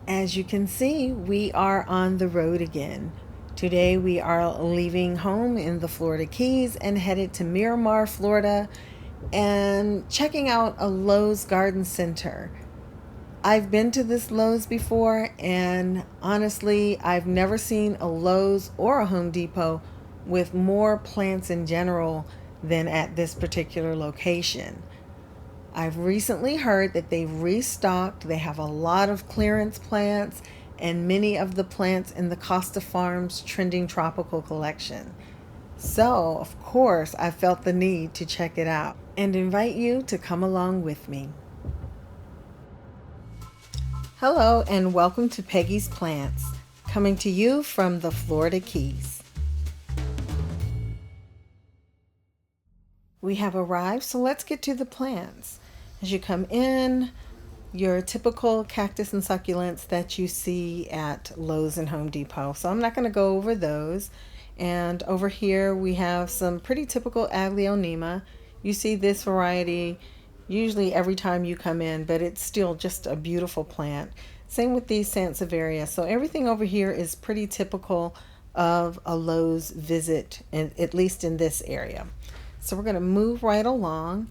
As you can see, we are on the road again. Today we are leaving home in the Florida Keys and headed to Miramar, Florida, and checking out a Lowe's garden center. I've been to this Lowe's before, and honestly, I've never seen a Lowe's or a Home Depot with more plants in general than at this particular location. I've recently heard that they've restocked. They have a lot of clearance plants and many of the plants in the Costa Farms Trending Tropical collection. So, of course, I felt the need to check it out and invite you to come along with me. Hello, and welcome to Peggy's Plants, coming to you from the Florida Keys. We have arrived, so let's get to the plants. As you come in, your typical cactus and succulents that you see at Lowe's and Home Depot. So I'm not going to go over those. And over here we have some pretty typical Aglaonema. You see this variety usually every time you come in, but it's still just a beautiful plant. Same with these Sansevieria. So everything over here is pretty typical of a Lowe's visit, at least in this area. So we're going to move right along.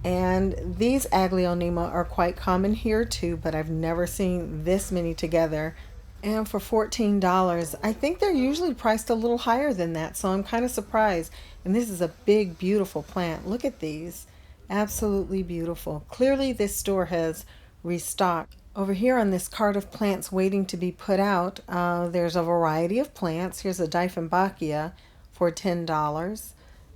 And these Aglaonema are quite common here too, but I've never seen this many together. And for $14, I think they're usually priced a little higher than that, so I'm kind of surprised. And this is a big, beautiful plant. Look at these. Absolutely beautiful. Clearly this store has restocked. Over here on this cart of plants waiting to be put out, there's a variety of plants. Here's a Dieffenbachia for $10.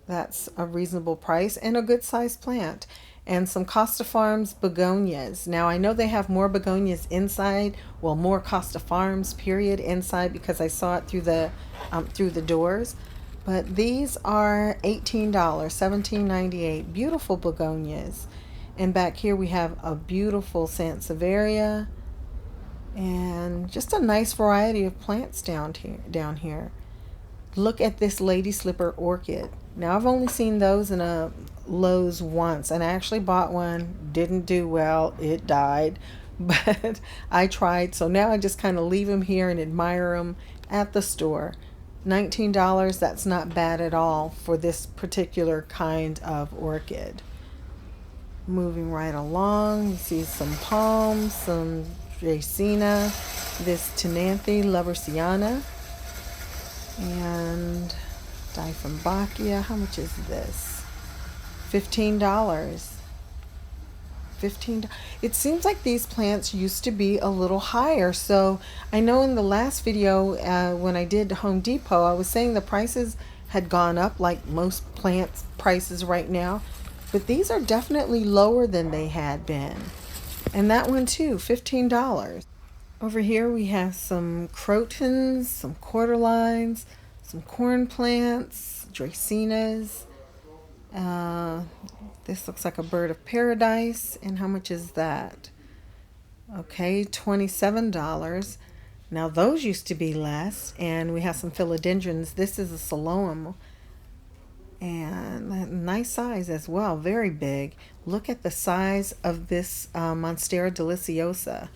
That's a reasonable price and a good sized plant. And some Costa Farms begonias. Now I know they have more begonias inside, well, more Costa Farms period inside, because I saw it through the doors. But these are $18, $17.98. Beautiful begonias. And back here we have a beautiful Sansevieria and just a nice variety of plants down here. Look at this lady slipper orchid. Now I've only seen those in a Lowe's once, and I actually bought one. Didn't do well. It died. But I tried, so now I just kind of leave them here and admire them at the store. $19, that's not bad at all for this particular kind of orchid. Moving right along, you see some palms, some Dracaena, this Tenanthe Loversiana, and Dieffenbachia. How much is this? $15. It seems like these plants used to be a little higher. So I know in the last video when I did Home Depot, I was saying the prices had gone up like most plants prices right now, but these are definitely lower than they had been. And that one too, $15. Over here we have some crotons, some quarterlines, some corn plants, dracaenas. This looks like a bird of paradise. And how much is that? Okay, $27. Now those used to be less. And we have some philodendrons. This is a Siloam. And nice size as well, very big. Look at the size of this Monstera deliciosa.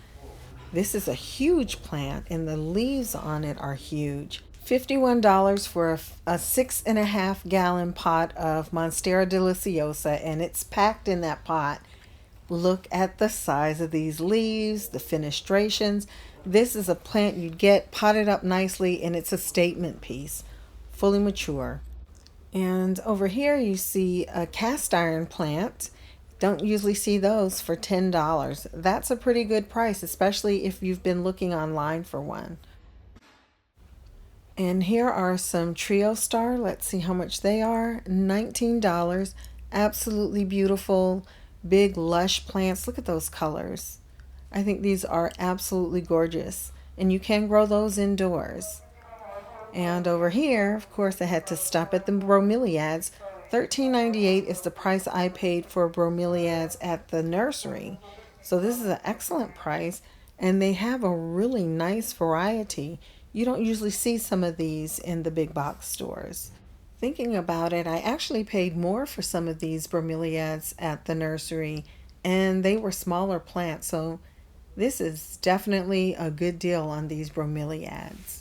This is a huge plant, and the leaves on it are huge. $51 for a 6.5 gallon pot of Monstera deliciosa, and it's packed in that pot. Look at the size of these leaves, the fenestrations. This is a plant you'd get potted up nicely, and it's a statement piece, fully mature. And over here you see a cast iron plant. Don't usually see those for $10. That's a pretty good price, especially if you've been looking online for one. And here are some Trio Star. Let's see how much they are. $19. Absolutely beautiful, big, lush plants. Look at those colors. I think these are absolutely gorgeous. And you can grow those indoors. And over here, of course, I had to stop at the bromeliads. $13.98 is the price I paid for bromeliads at the nursery. So this is an excellent price, and they have a really nice variety. You don't usually see some of these in the big box stores. Thinking about it, I actually paid more for some of these bromeliads at the nursery, and they were smaller plants, so This is definitely a good deal on these bromeliads.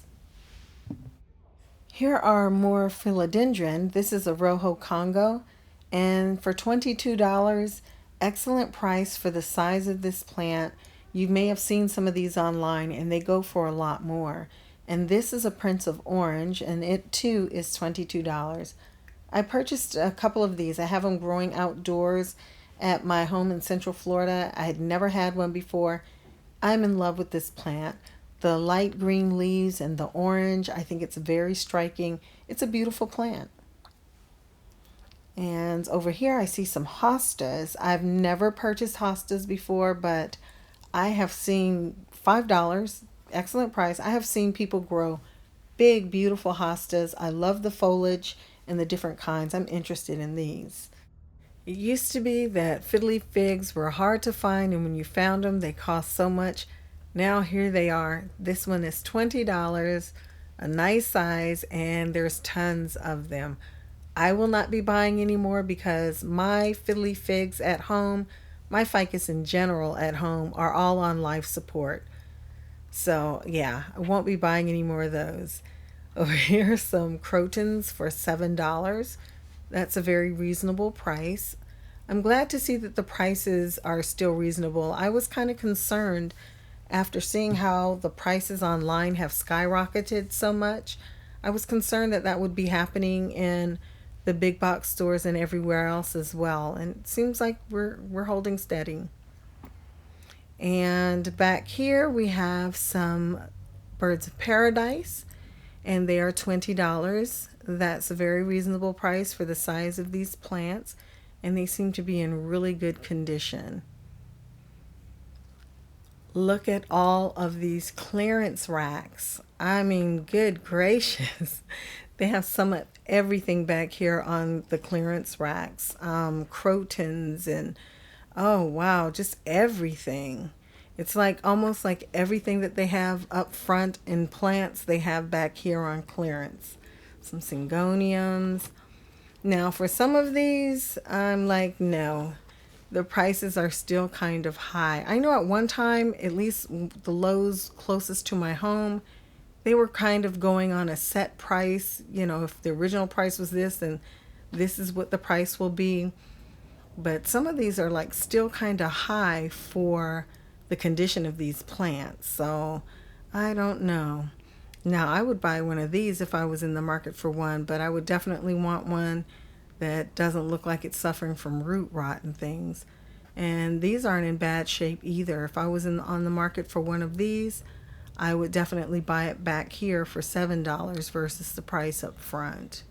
Here are more philodendron. This is a Rojo Congo, and for $22, excellent price for the size of this plant. You may have seen some of these online, and they go for a lot more. And this is a Prince of Orange, and it too is $22. I purchased a couple of these. I have them growing outdoors at my home in Central Florida. I had never had one before. I'm in love with this plant. The light green leaves and the orange, I think it's very striking. It's a beautiful plant. And over here I see some hostas. I've never purchased hostas before, but I have seen $5, excellent price. I have seen people grow big, beautiful hostas. I love the foliage and the different kinds. I'm interested in these. It used to be that fiddly figs were hard to find, and when you found them, they cost so much. Now here they are. This one is $20, a nice size, and there's tons of them. I will not be buying any more because my fiddly figs at home, my ficus in general at home, are all on life support. So yeah, I won't be buying any more of those. Over here are some crotons for $7. That's a very reasonable price. I'm glad to see that the prices are still reasonable. I was kind of concerned after seeing how the prices online have skyrocketed so much. I was concerned that that would be happening in the big box stores and everywhere else as well. And it seems like we're holding steady. And back here we have some birds of paradise, and they are $20. That's a very reasonable price for the size of these plants, and they seem to be in really good condition. Look at all of these clearance racks. I mean, good gracious. They have some of everything back here on the clearance racks. Crotons and, oh wow, just everything. It's like almost like everything that they have up front in plants, they have back here on clearance. Some syngoniums. Now, for some of these, I'm like, no, the prices are still kind of high. I know at one time, at least the Lowe's closest to my home, they were kind of going on a set price. You know, if the original price was this, then this is what the price will be. But some of these are like still kind of high for the condition of these plants. So I don't know. Now, I would buy one of these if I was in the market for one, but I would definitely want one that doesn't look like it's suffering from root rot and things. And these aren't in bad shape either. If I was on the market for one of these, I would definitely buy it back here for $7 versus the price up front.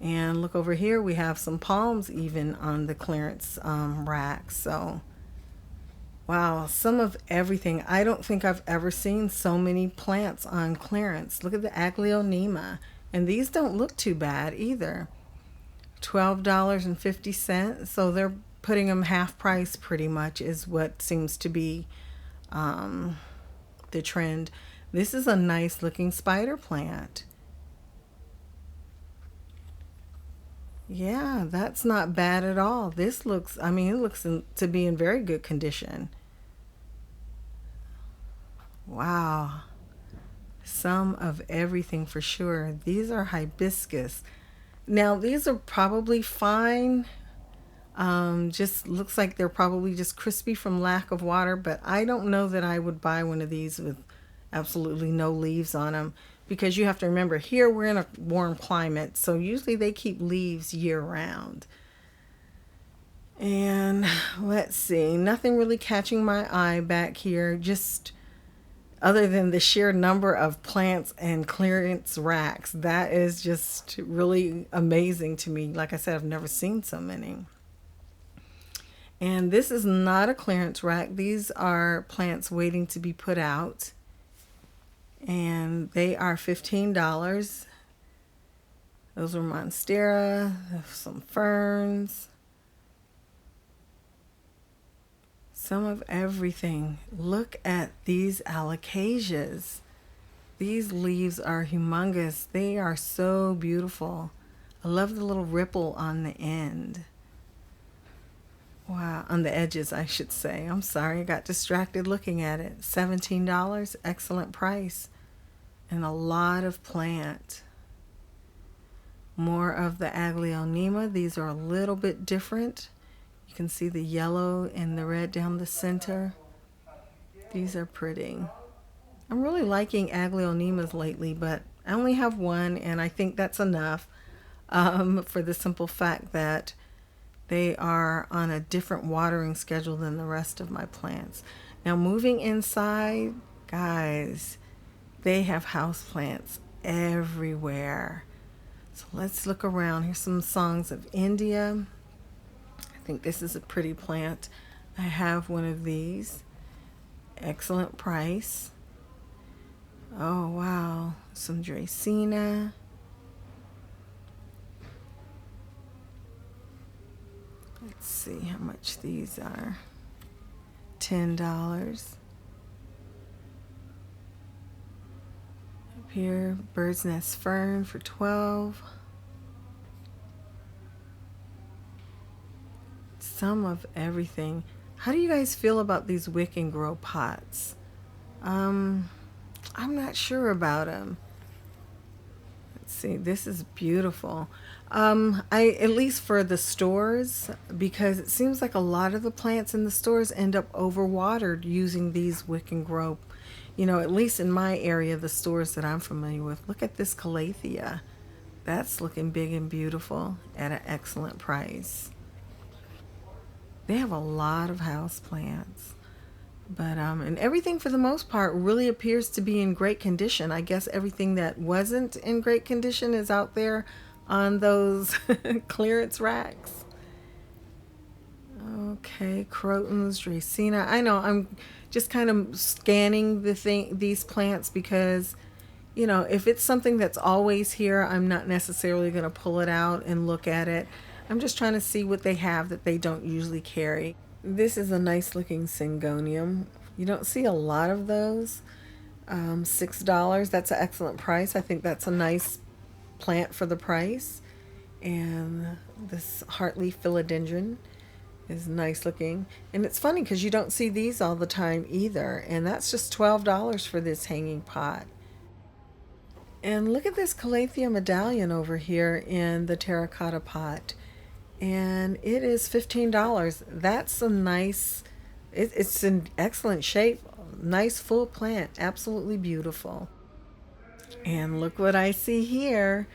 And look over here, we have some palms even on the clearance rack. So wow, some of everything. I don't think I've ever seen so many plants on clearance. Look at the Aglaonema. And these don't look too bad either. $12.50. So they're putting them half price pretty much is what seems to be the trend. This is a nice looking spider plant. Yeah, that's not bad at all. This looks, I mean, it looks to be in very good condition. Wow. Some of everything for sure. These are hibiscus. Now, these are probably fine. Just looks like they're probably just crispy from lack of water, but I don't know that I would buy one of these with absolutely no leaves on them, because you have to remember here we're in a warm climate, so usually they keep leaves year round. And let's see, nothing really catching my eye back here, just other than the sheer number of plants and clearance racks. That is just really amazing to me. Like I said, I've never seen so many. And this is not a clearance rack. These are plants waiting to be put out. And they are $15. Those are Monstera, some ferns, some of everything. Look at these Allocasias. These leaves are humongous. They are so beautiful. I love the little ripple on the end. Wow, on the edges, I should say. I'm sorry, I got distracted looking at it. $17, excellent price. And a lot of plant. More of the Aglaonema. These are a little bit different. You can see the yellow and the red down the center. These are pretty. I'm really liking Aglaonemas lately, but I only have one, and I think that's enough for the simple fact that they are on a different watering schedule than the rest of my plants. Now, moving inside, guys, they have house plants everywhere. So let's look around. Here's some songs of India. I think this is a pretty plant. I have one of these. Excellent price. Oh, wow. Some Dracaena. Let's see how much these are. $10. Up here, bird's nest fern for $12. Some of everything. How do you guys feel about these wick and grow pots? I'm not sure about them. Let's see, this is beautiful. At least for the stores, because it seems like a lot of the plants in the stores end up overwatered using these wick and grow. You know, at least in my area, the stores that I'm familiar with. Look at this Calathea. That's looking big and beautiful at an excellent price. They have a lot of house plants. But and everything for the most part really appears to be in great condition. I guess everything that wasn't in great condition is out there on those clearance racks. Okay, Crotons, Dracaena. I know I'm just kind of scanning these plants because, you know, if it's something that's always here, I'm not necessarily going to pull it out and look at it. I'm just trying to see what they have that they don't usually carry. This is a nice looking Syngonium. You don't see a lot of those. $6. That's an excellent price. I think that's a nice plant for the price. And this heartleaf philodendron is nice looking. And it's funny because you don't see these all the time either. And that's just $12 for this hanging pot. And look at this Calathea medallion over here in the terracotta pot. And it is $15. That's a nice, it's in excellent shape, nice full plant, absolutely beautiful. And look what I see here,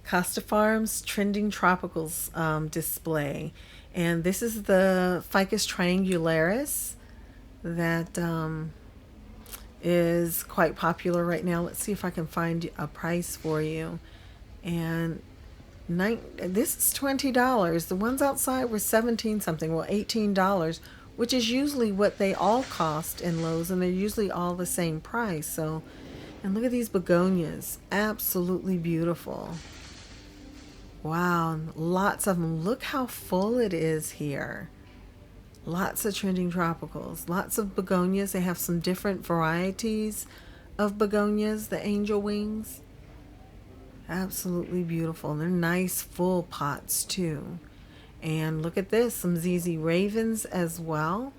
Costa Farms Trending Tropicals display. And this is the Ficus triangularis that is quite popular right now. Let's see if I can find a price for you. And this is $20. The ones outside were 17 something, well $18, which is usually what they all cost in Lowe's, and they're usually all the same price. So, and look at these begonias, absolutely beautiful. Wow, lots of them. Look how full it is here. Lots of trending tropicals, lots of begonias. They have some different varieties of begonias, the angel wings. Absolutely beautiful. They're nice full pots too. And look at this, some ZZ Ravens as well.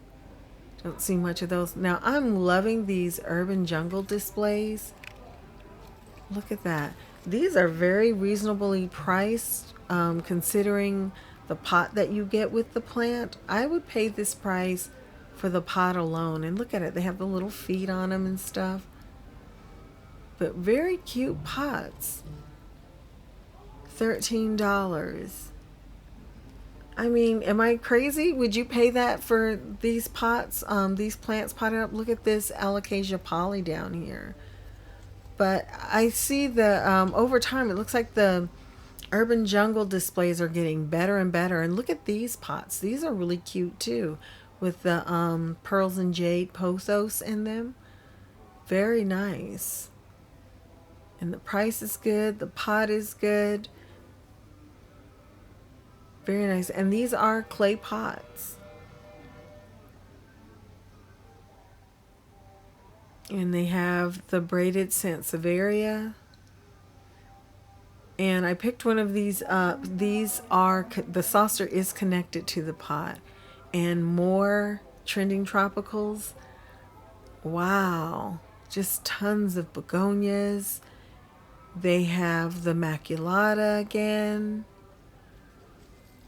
Don't see much of those. Now I'm loving these urban jungle displays. Look at that. These are very reasonably priced considering the pot that you get with the plant. I would pay this price for the pot alone. And look at it, they have the little feet on them and stuff. But very cute pots. $13. I mean, am I crazy? Would you pay that for these pots, these plants potted up? Look at this Allocasia poly down here. But I see the, over time, it looks like the urban jungle displays are getting better and better. And look at these pots. These are really cute too, with the pearls and jade pothos in them. Very nice. And the price is good. The pot is good. Very nice. And these are clay pots. And they have the braided Sansevieria. And I picked one of these up. These are, the saucer is connected to the pot. and more trending tropicals. Wow, just tons of begonias. They have the maculata again.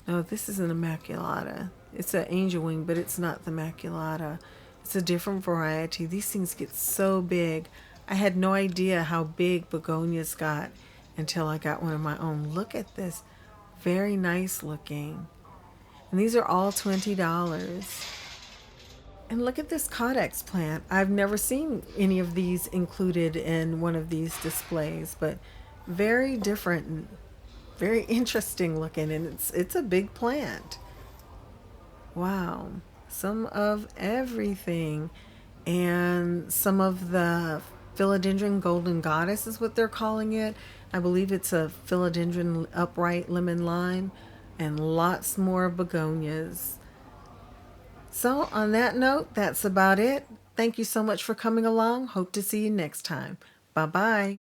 No, this isn't a maculata. It's an angel wing, but it's not the maculata. It's a different variety. These things get so big. I had no idea how big begonias got until I got one of my own. Look at this. Very nice looking. And these are all $20. And look at this Codex plant. I've never seen any of these included in one of these displays, but very different, very interesting looking, and it's a big plant. Wow. Some of everything. And some of the philodendron golden goddess is what they're calling it. I believe it's a philodendron upright lemon lime, and lots more begonias. So, on that note, that's about it. Thank you so much for coming along. Hope to see you next time. Bye bye.